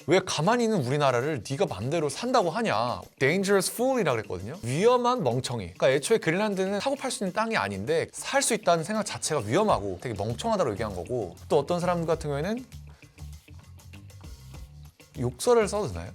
왜 가만히 있는 우리나라를 네가 맘대로 산다고 하냐. Dangerous fool이라 그랬거든요. 위험한 멍청이. 그러니까 애초에 그린란드는 사고 팔 수 있는 땅이 아닌데 살 수 있다는 생각 자체가 위험하고 되게 멍청하다고 얘기한 거고, 또 어떤 사람 같은 경우에는 욕설을 써도 되나요?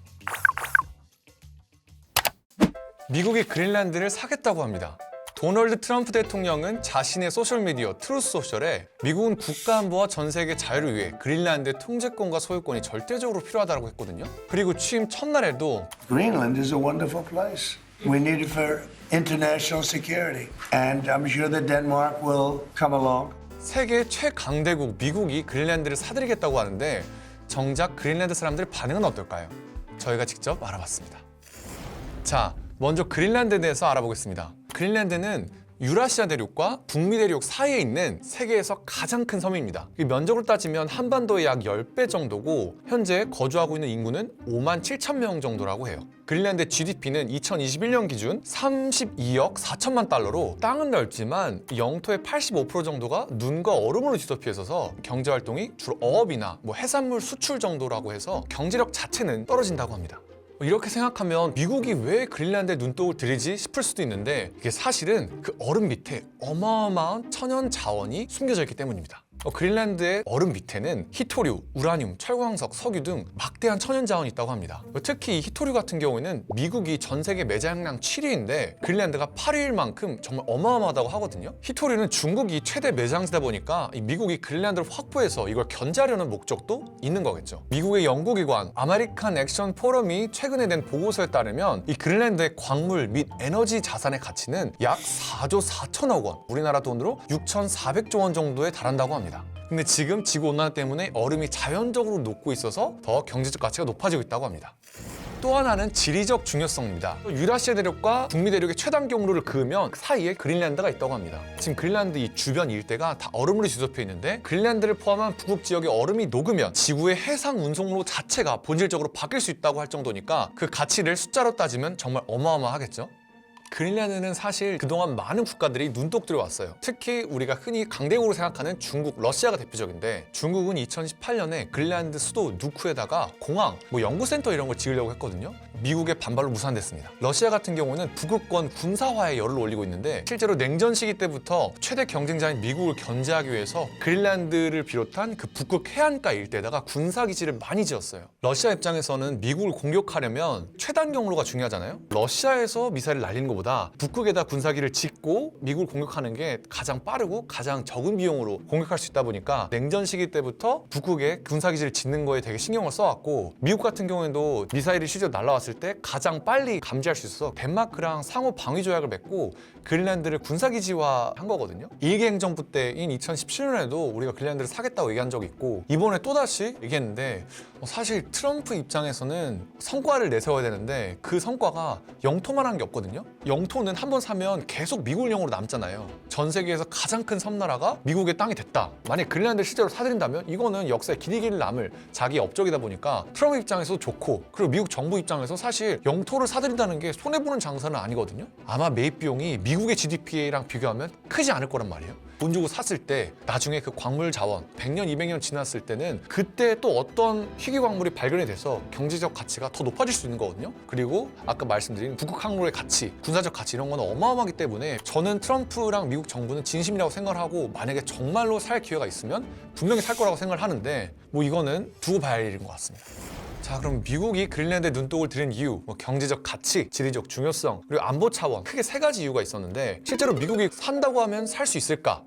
미국이 그린란드를 사겠다고 합니다. 도널드 트럼프 대통령은 자신의 소셜미디어 트루스 소셜에 미국은 국가안보와 전 세계 자유를 위해 그린란드의 통제권과 소유권이 절대적으로 필요하다고 했거든요. 그리고 취임 첫날에도 Greenland is a wonderful place. We need it for international security. And I'm sure that Denmark will come along. 세계 최강대국 미국이 그린란드를 사들이겠다고 하는데 정작 그린란드 사람들의 반응은 어떨까요? 저희가 직접 알아봤습니다. 자, 먼저 그린란드에 대해서 알아보겠습니다. 그린란드는 유라시아 대륙과 북미 대륙 사이에 있는 세계에서 가장 큰 섬입니다. 면적으로 따지면 한반도의 약 10배 정도고 현재 거주하고 있는 인구는 5만 7천 명 정도라고 해요. 그린란드의 GDP는 2021년 기준 32억 4천만 달러로 땅은 넓지만 영토의 85% 정도가 눈과 얼음으로 뒤덮여 있어서 경제활동이 주로 어업이나 해산물 수출 정도라고 해서 경제력 자체는 떨어진다고 합니다. 이렇게 생각하면 미국이 왜 그린란드에 눈독을 들이지 싶을 수도 있는데 이게 사실은 그 얼음 밑에 어마어마한 천연 자원이 숨겨져 있기 때문입니다. 그린란드의 얼음 밑에는 히토류, 우라늄, 철광석, 석유 등 막대한 천연 자원이 있다고 합니다. 특히 이 히토류 같은 경우에는 미국이 전 세계 매장량 7위인데 그린란드가 8위일 만큼 정말 어마어마하다고 하거든요. 히토류는 중국이 최대 매장지다 보니까 미국이 그린란드를 확보해서 이걸 견제하려는 목적도 있는 거겠죠. 미국의 연구기관 아메리칸 액션 포럼이 최근에 낸 보고서에 따르면 이 그린란드의 광물 및 에너지 자산의 가치는 약 4조 4천억 원, 우리나라 돈으로 6,400조 원 정도에 달한다고 합니다. 근데 지금 지구온난화 때문에 얼음이 자연적으로 녹고 있어서 더 경제적 가치가 높아지고 있다고 합니다. 또 하나는 지리적 중요성입니다. 유라시아 대륙과 북미 대륙의 최단 경로를 그으면 그 사이에 그린란드가 있다고 합니다. 지금 그린란드 이 주변 일대가 다 얼음으로 뒤덮여 있는데 그린란드를 포함한 북극 지역의 얼음이 녹으면 지구의 해상 운송로 자체가 본질적으로 바뀔 수 있다고 할 정도니까 그 가치를 숫자로 따지면 정말 어마어마하겠죠? 그린란드는 사실 그동안 많은 국가들이 눈독 들여왔어요. 특히 우리가 흔히 강대국으로 생각하는 중국, 러시아가 대표적인데 중국은 2018년에 그린란드 수도 누크에다가 공항, 연구센터 이런 걸 지으려고 했거든요. 미국의 반발로 무산됐습니다. 러시아 같은 경우는 북극권 군사화에 열을 올리고 있는데 실제로 냉전 시기 때부터 최대 경쟁자인 미국을 견제하기 위해서 그린란드를 비롯한 그 북극 해안가 일대에다가 군사기지를 많이 지었어요. 러시아 입장에서는 미국을 공격하려면 최단 경로가 중요하잖아요. 러시아에서 미사일을 날리는 것보다 북극에다 군사기를 짓고 미국을 공격하는 게 가장 빠르고 가장 적은 비용으로 공격할 수 있다 보니까 냉전 시기 때부터 북극에 군사기지를 짓는 거에 되게 신경을 써왔고 미국 같은 경우에도 미사일이 실제로 날아왔을 때 가장 빨리 감지할 수 있어서 덴마크랑 상호 방위 조약을 맺고 그린란드를 군사기지화한 거거든요. 일기 행정부 때인 2017년에도 우리가 그린란드를 사겠다고 얘기한 적이 있고 이번에 또다시 얘기했는데 사실 트럼프 입장에서는 성과를 내세워야 되는데 그 성과가 영토만 한 게 없거든요. 영토는 한번 사면 계속 미국령으로 남잖아요. 전 세계에서 가장 큰 섬나라가 미국의 땅이 됐다. 만약 그린란드를 실제로 사들인다면 이거는 역사에 길이길 남을 자기 업적이다 보니까 트럼프 입장에서도 좋고 그리고 미국 정부 입장에서 사실 영토를 사들인다는 게 손해보는 장사는 아니거든요. 아마 매입 비용이 미국의 GDP랑 비교하면 크지 않을 거란 말이에요. 돈 주고 샀을 때 나중에 그 광물 자원 100년, 200년 지났을 때는 그때 또 어떤 희귀 광물이 발견이 돼서 경제적 가치가 더 높아질 수 있는 거거든요. 그리고 아까 말씀드린 북극 항로의 가치, 군사적 가치 이런 거는 어마어마하기 때문에 저는 트럼프랑 미국 정부는 진심이라고 생각을 하고 만약에 정말로 살 기회가 있으면 분명히 살 거라고 생각을 하는데 이거는 두고 봐야 할 일인 것 같습니다. 자, 그럼 미국이 그린란드에 눈독을 들인 이유, 경제적 가치, 지리적 중요성, 그리고 안보 차원 크게 3가지 이유가 있었는데 실제로 미국이 산다고 하면 살 수 있을까?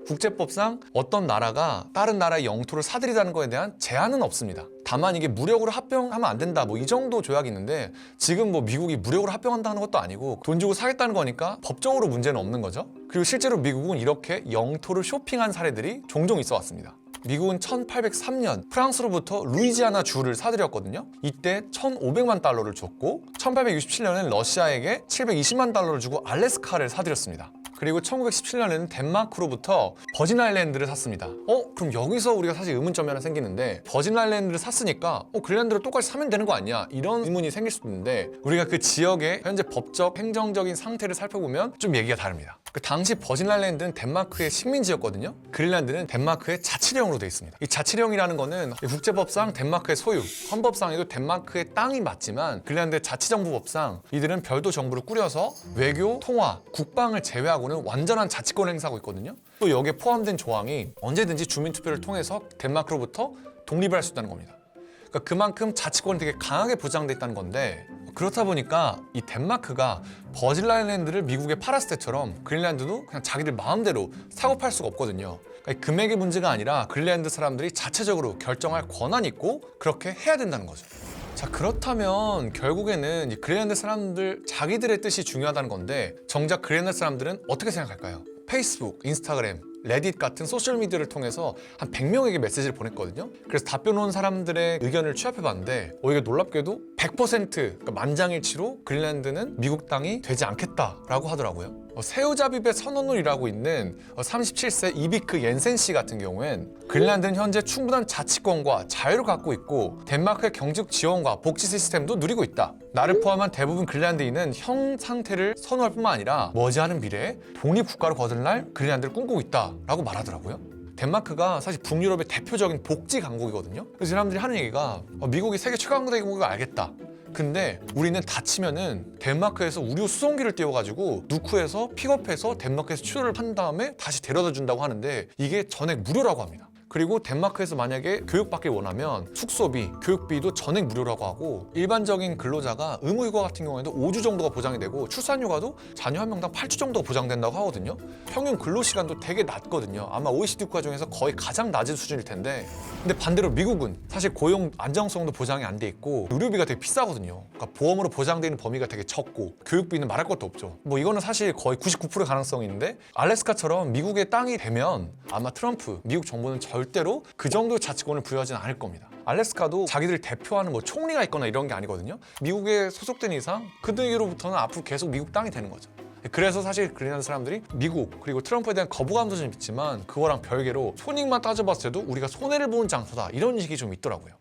국제법상 어떤 나라가 다른 나라의 영토를 사들이자는 거에 대한 제한은 없습니다. 다만 이게 무력으로 합병하면 안 된다 이 정도 조약이 있는데 지금 미국이 무력으로 합병한다는 것도 아니고 돈 주고 사겠다는 거니까 법적으로 문제는 없는 거죠. 그리고 실제로 미국은 이렇게 영토를 쇼핑한 사례들이 종종 있어 왔습니다. 미국은 1803년 프랑스로부터 루이지아나 주를 사들였거든요. 이때 1,500만 달러를 줬고 1867년엔 러시아에게 720만 달러를 주고 알래스카를 사들였습니다. 그리고 1917년에는 덴마크로부터 버진 아일랜드를 샀습니다. 그럼 여기서 우리가 사실 의문점이 하나 생기는데 버진 아일랜드를 샀으니까 그린란드를 똑같이 사면 되는 거 아니야? 이런 의문이 생길 수도 있는데 우리가 그 지역의 현재 법적, 행정적인 상태를 살펴보면 좀 얘기가 다릅니다. 그 당시 버진 아일랜드는 덴마크의 식민지였거든요. 그린란드는 덴마크의 자치령으로 되어 있습니다. 이 자치령이라는 거는 국제법상 덴마크의 소유, 헌법상에도 덴마크의 땅이 맞지만 그린란드의 자치정부법상 이들은 별도 정부를 꾸려서 외교, 통화, 국방을 제외하고는 완전한 자치권을 행사하고 있거든요. 또 여기에 포함된 조항이 언제든지 주민투표를 통해서 덴마크로부터 독립을 할 수 있다는 겁니다. 그러니까 그만큼 자치권이 되게 강하게 보장돼 있다는 건데 그렇다 보니까 이 덴마크가 버진 아일랜드를 미국에 팔았을 때처럼 그린란드도 그냥 자기들 마음대로 사고 팔 수가 없거든요. 그러니까 금액의 문제가 아니라 그린란드 사람들이 자체적으로 결정할 권한이 있고 그렇게 해야 된다는 거죠. 자, 그렇다면 결국에는 이 그린란드 사람들 자기들의 뜻이 중요하다는 건데 정작 그린란드 사람들은 어떻게 생각할까요? 페이스북, 인스타그램, 레딧 같은 소셜미디어를 통해서 한 100명에게 메시지를 보냈거든요. 그래서 답변 온 사람들의 의견을 취합해봤는데 이게 놀랍게도 100% 그러니까 만장일치로 그린란드는 미국 땅이 되지 않겠다라고 하더라고요. 새우잡이배 선언을 일하고 있는 37세 이비크 옌센 씨 같은 경우엔 그린란드는 현재 충분한 자치권과 자유를 갖고 있고 덴마크의 경제적 지원과 복지 시스템도 누리고 있다. 나를 포함한 대부분 그린란드인은 형 상태를 선호할 뿐만 아니라 머지않은 미래에 독립국가로 거듭날 그린란드를 꿈꾸고 있다라고 말하더라고요. 덴마크가 사실 북유럽의 대표적인 복지 강국이거든요. 그래서 사람들이 하는 얘기가 미국이 세계 최강국인 걸 알겠다. 근데 우리는 다치면은 덴마크에서 의료 수송기를 띄워가지고 누쿠에서 픽업해서 덴마크에서 치료를 한 다음에 다시 데려다 준다고 하는데 이게 전액 무료라고 합니다. 그리고 덴마크에서 만약에 교육받길 원하면 숙소비, 교육비도 전액 무료라고 하고 일반적인 근로자가 의무휴가 같은 경우에도 5주 정도가 보장이 되고 출산휴가도 자녀 한 명당 8주 정도가 보장된다고 하거든요. 평균 근로시간도 되게 낮거든요. 아마 OECD 국가 중에서 거의 가장 낮은 수준일 텐데 근데 반대로 미국은 사실 고용 안정성도 보장이 안 돼 있고 의료비가 되게 비싸거든요. 그러니까 보험으로 보장되는 범위가 되게 적고 교육비는 말할 것도 없죠. 이거는 사실 거의 99%의 가능성이 있는데 알래스카처럼 미국의 땅이 되면 아마 트럼프, 미국 정부는 절대로 그 정도의 자치권을 부여하지는 않을 겁니다. 알래스카도 자기들 대표하는 총리가 있거나 이런 게 아니거든요. 미국에 소속된 이상 그들로부터는 앞으로 계속 미국 땅이 되는 거죠. 그래서 사실 그린란드 사람들이 미국 그리고 트럼프에 대한 거부감도 좀 있지만 그거랑 별개로 손익만 따져봤을 때도 우리가 손해를 보는 장소다 이런 인식이 좀 있더라고요.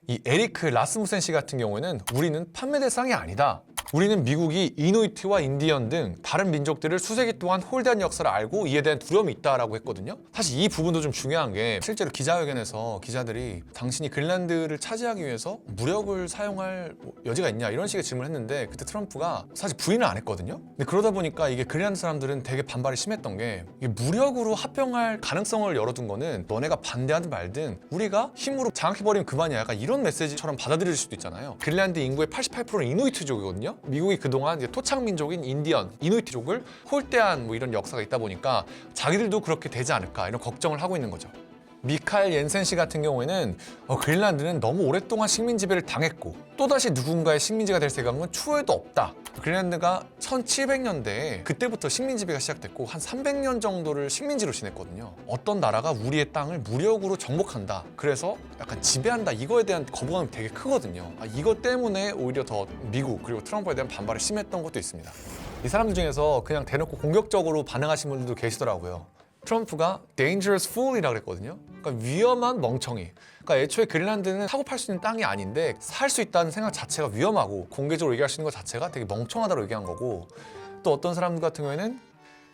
이 에리크 라스무센 씨 같은 경우에는 우리는 판매 대상이 아니다. 우리는 미국이 이누이트와 인디언 등 다른 민족들을 수세기 동안 홀대한 역사를 알고 이에 대한 두려움이 있다라고 했거든요. 사실 이 부분도 좀 중요한 게 실제로 기자회견에서 기자들이 당신이 그린란드를 차지하기 위해서 무력을 사용할 여지가 있냐 이런 식의 질문을 했는데 그때 트럼프가 사실 부인을 안 했거든요. 근데 그러다 보니까 이게 그린란드 사람들은 되게 반발이 심했던 게 이게 무력으로 합병할 가능성을 열어둔 거는 너네가 반대하든 말든 우리가 힘으로 장악해버리면 그만이야. 약간 이런 메시지처럼 받아들일 수도 있잖아요. 그린란드 인구의 88%는 이누이트족이거든요. 미국이 그동안 이제 토착민족인 인디언, 이누이트족을 홀대한 이런 역사가 있다 보니까 자기들도 그렇게 되지 않을까 이런 걱정을 하고 있는 거죠. 미카엘 옌센 씨 같은 경우에는 그린란드는 너무 오랫동안 식민 지배를 당했고 또다시 누군가의 식민지가 될 생각은 추후에도 없다. 그린란드가 1700년대에 그때부터 식민 지배가 시작됐고 한 300년 정도를 식민지로 지냈거든요. 어떤 나라가 우리의 땅을 무력으로 정복한다. 그래서 약간 지배한다. 이거에 대한 거부감이 되게 크거든요. 이것 때문에 오히려 더 미국 그리고 트럼프에 대한 반발이 심했던 것도 있습니다. 이 사람들 중에서 그냥 대놓고 공격적으로 반응하신 분들도 계시더라고요. 트럼프가 dangerous fool이라고 그랬거든요. 그러니까 위험한 멍청이. 그러니까 애초에 그린란드는 사고 팔 수 있는 땅이 아닌데 살 수 있다는 생각 자체가 위험하고 공개적으로 얘기할 수 있는 것 자체가 되게 멍청하다고 얘기한 거고 또 어떤 사람들 같은 경우에는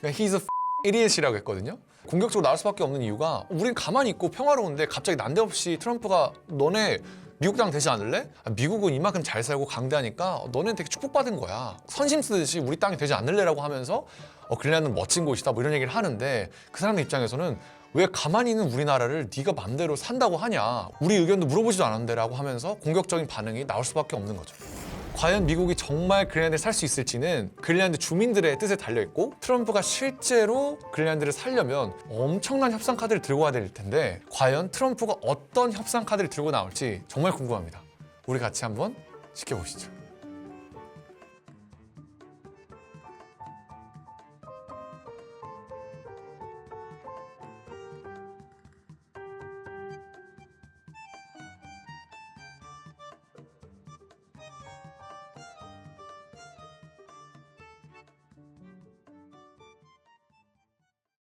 he's a idiot이라고 했거든요. 공격적으로 나올 수밖에 없는 이유가 우린 가만히 있고 평화로운데 갑자기 난데없이 트럼프가 너네 미국 땅 되지 않을래? 미국은 이만큼 잘 살고 강대하니까 너네는 되게 축복받은 거야. 선심 쓰듯이 우리 땅이 되지 않을래라고 하면서 그린란드는 멋진 곳이다 이런 얘기를 하는데 그 사람들 입장에서는 왜 가만히 있는 우리나라를 네가 맘대로 산다고 하냐. 우리 의견도 물어보지도 않았는데 라고 하면서 공격적인 반응이 나올 수밖에 없는 거죠. 과연 미국이 정말 그린란드에 살 수 있을지는 그린란드 주민들의 뜻에 달려있고 트럼프가 실제로 그린란드를 살려면 엄청난 협상 카드를 들고 와야 될 텐데 과연 트럼프가 어떤 협상 카드를 들고 나올지 정말 궁금합니다. 우리 같이 한번 지켜보시죠.